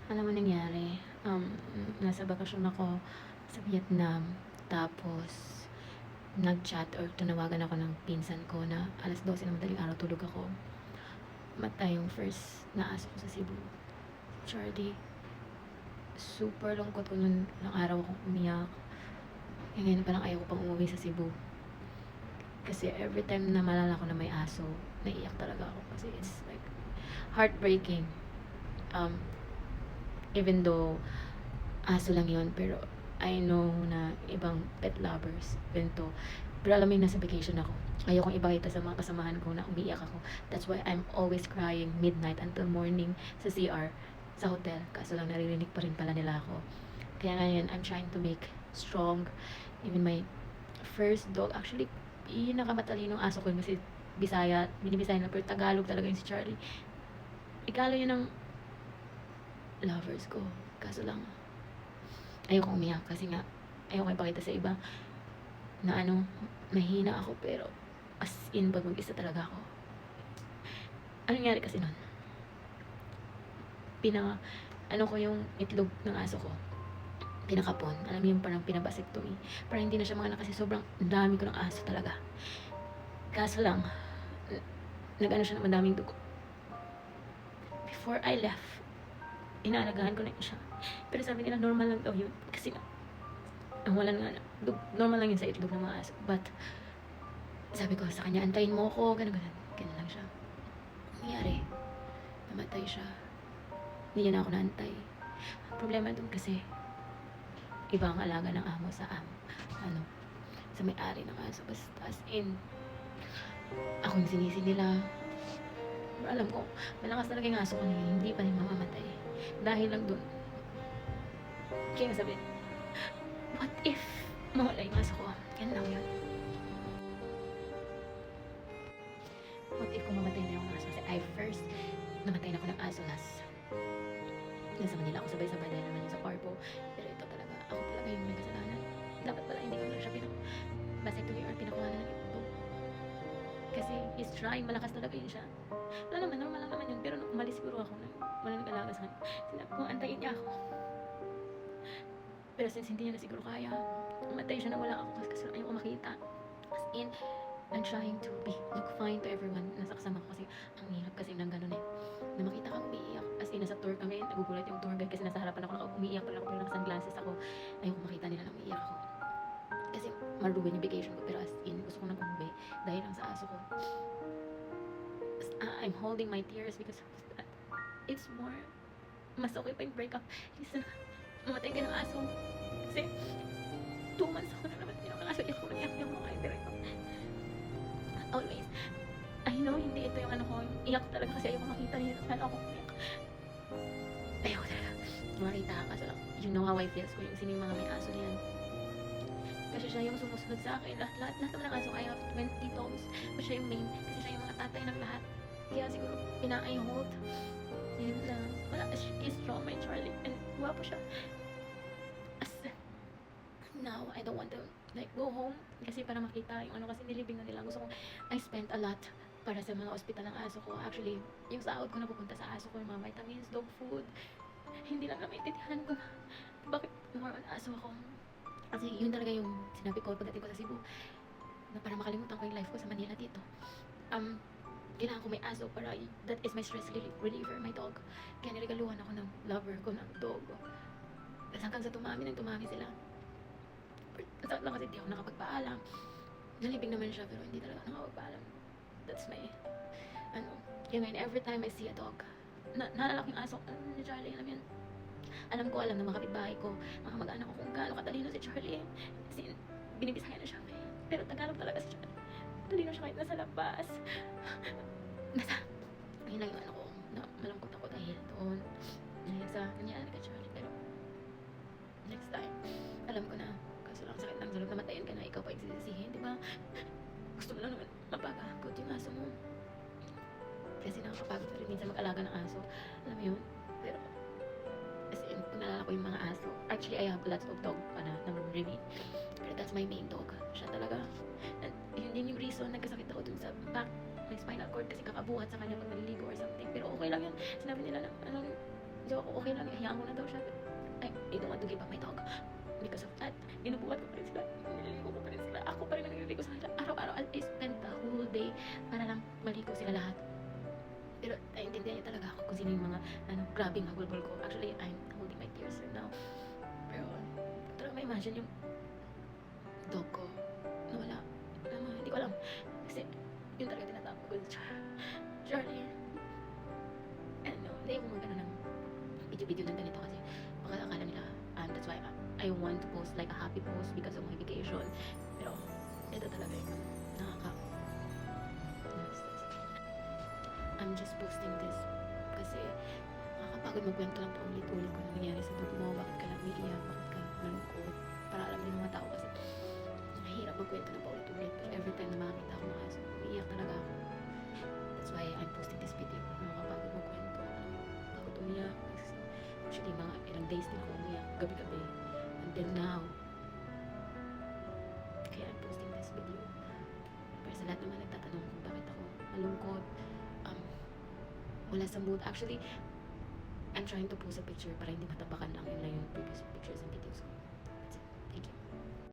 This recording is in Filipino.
Alam mo nangyari, nasa bakasyon ako sa Vietnam. Tapos, nag-chat or tinawagan ako ng pinsan ko na 12:00 ng madaling araw tulog ako. Matay yung first na aso ko sa Cebu. Charlie, super lungkot ko nun ng araw akong umiyak. Ngayon parang ayaw ko pang umuwi sa Cebu. Kasi every time na malala ko na may aso, naiiyak talaga ako. Kasi it's like heartbreaking. Um, Even though aso lang yun, pero I know na ibang pet lovers, ganito. Pero alam mo yung nasa vacation ako. Ayokong ipakita sa mga kasamahan ko na umiiyak ako. That's why I'm always crying midnight until morning sa CR, sa hotel. Kaso lang naririnig pa rin pala nila ako. Kaya ngayon, I'm trying to make strong. Even my first dog, actually, pinakamatalinong aso ko yun kasi Bisaya, binibisaya na, pero Tagalog talaga yun si Charlie. Ikalo yun ng lovers ko. Kaso lang, ayoko umiyak kasi nga ayoko ipakita sa iba na mahina ako, pero as in pag mag-isa talaga ako. Ano nangyari kasi nun? Ko yung itlog ng aso ko. Pinakapon. Alam mo yung parang pinabasectomy. Parang hindi na siya mga kasi sobrang dami ko ng aso talaga. Kaso lang, nag-ano siya ng madaming dugo. Before I left, inaalagaan ko na yun siya. Pero sabi nila normal lang daw yun. Kasi nga, wala nga, normal lang yun sa itlog ng mga aso. But, sabi ko sa kanya, antayin mo ko, ganun. Ganun lang siya. Nangyari, namatay siya. Hindi niya na ako naantay. Ang problema dun kasi, iba ang alaga ng amo sa sa may-ari ng aso. Basta as in, ako yung sinisi nila. Pero alam ko, malakas talaga yung aso ko na yun, hindi pa rin mamamatay. Dahil lang dun, kaya sabi, what if mawala yung aso ko? Yan lang yun. What if kung mamatay na yung aso? Kasi I first, namatay na ako ng aso last. Nasa Manila ako sabay-sabay dahil naman yung sa Parbo. Pero ito talaga, ako talaga yung may kasalanan. Dapat pala hindi ko lang siya vasectomy or pinakuhanan ng ito. Kasi he's trying, malakas talaga yun siya. Wala naman, normal lang naman yun. Pero nung umalis siguro ako, wala nag-alaga sa kanya. Sinabi ko, antayin niya ako. Pero since hindi niya na siguro kaya, umatay siya na wala ako kasi ayaw ko makita. As in, I'm trying to look fine to everyone. Nasa kasama ko kasi ang hirap kasi nang ganun eh. Na makita kang umiiyak. As in, nasa tour kami, nagugulat yung tour guide kasi nasa harapan ako, umiiyak pa rin ako pero naka-sunglasses ako. Ayaw ko makita nila na umiiyak ako. Kasi maruruin yung vacation ko, pero as in, gusto ko nang umuwi dahil lang sa aso ko. I'm holding my tears because it's more, mas okay pa yung breakup. Listen, mamatay ka ng aso. Kasi 2 months ako na naman pinakaso, iyak ko nang yung mga direkto. Always, I know hindi ito yung ko, yung iyak ko talaga kasi ayoko makita nila sana ako umiyak. Ayoko talaga makita, kaso lang, you know how I feel ko yung sino yung mga may aso niyan. Kasi siya yung sumusunod sa akin, lahat naman ng aso, I have 20 dogs, but siya yung main, kasi siya yung mga tatay ng lahat. Kaya siguro, I hold. Yun lang. Wala, he's strong, my Charlie, and guwapo siya. As now, I don't want to go home kasi para makita yung kasi nilibing na nila. Gusto ko, I spent a lot para sa mga ospital ng aso ko. Actually, yung sahod ko na pupunta sa aso ko, yung mga vitamins, dog food. Hindi lang na maintindihan ko bakit more on aso ako. Kasi yun talaga yung sinabi ko pagdating ko sa Cebu, na para makalimutan ko yung life ko sa Manila dito. Kailangan ko may aso para that is my stress reliever, my dog. Kaya niregaluhan ako ng lover ko ng dog. Tapos hanggang sa tumami sila. Masakit lang kasi hindi ako nakapagpaalam. Nalibing naman siya pero hindi talaga nakapagpaalam. That's my, yung ngayon, every time I see a dog, naalala ko yung aso, ni Charlie, alam yun. Alam ng mga kapitbahay ko, mga mag-anak ko kung gaano katalino si Charlie. Kasi binibisaya na siya. Pero Tagalog talaga si Charlie. Talino siya kahit nasa labas. Ayun lang yung ko, na malungkot ako dahil doon. Dahil sa nangyari kay Charlie. Pero, next time, alam ko na, kaso lang sakit lang sa loob, namatayan ka na, ikaw pa igsisisihin, di ba? Gusto mo lang naman mapagod yung aso mo. Kasi nakakapagod pa rin minsan mag-alaga ng aso. Alam mo yun? Pero, as in, kung naalala ko yung mga aso, actually, I have lots of dog na really. Pero that's my main dog. Siya talaga. And yun din yung reason, nagkasakit ako dun sa back, may spinal cord kasi kakabuhat sa kanya pag naliligo or something. Pero okay lang yun. Sinabi nila na, joke, okay lang, hayaan ko na daw siya. I don't want to give up my dog. Because of that, binubuhat ko pa rin sila. Nililigo ko pa rin sila. Ako pa rin nililigo sa kanila. Araw-araw, I spend the whole day para lang maligo sila lahat. Pero naiintindihan niya talaga ako kung sino yung mga grabing hagulbol ko. Actually, I'm holding my tears right now. Pero, tara ma-imagine yung dog ko na wala. Hindi ko alam. Kasi, yun talaga tinatawag ko. Charlie. Hindi ako magano ng video-video ng ganito kasi baka akala nila, that's why I want to post like a happy post because of my vacation. Pero, ito talaga yung I'm just posting this kasi nakakapagod magkwento lang paulit-ulit kung ano nangyari sa dog mo, bakit ka lang umiiyak, bakit ka malungkot, para alam din ng mga tao kasi mahirap magkwento lang paulit-ulit, pero every time na makakita ako ng aso, umiiyak talaga ako. That's why I'm posting this video. Nakakapagod magkwento, bakit umiiyak, actually mga ilang days din ako umiiyak, gabi-gabi until now. Kaya I'm posting this video para sa lahat naman nagtatanong kung bakit ako malungkot, wala sa mood. Actually, I'm trying to post a picture para hindi matapakan lang yun lang yung previous pictures and videos ko.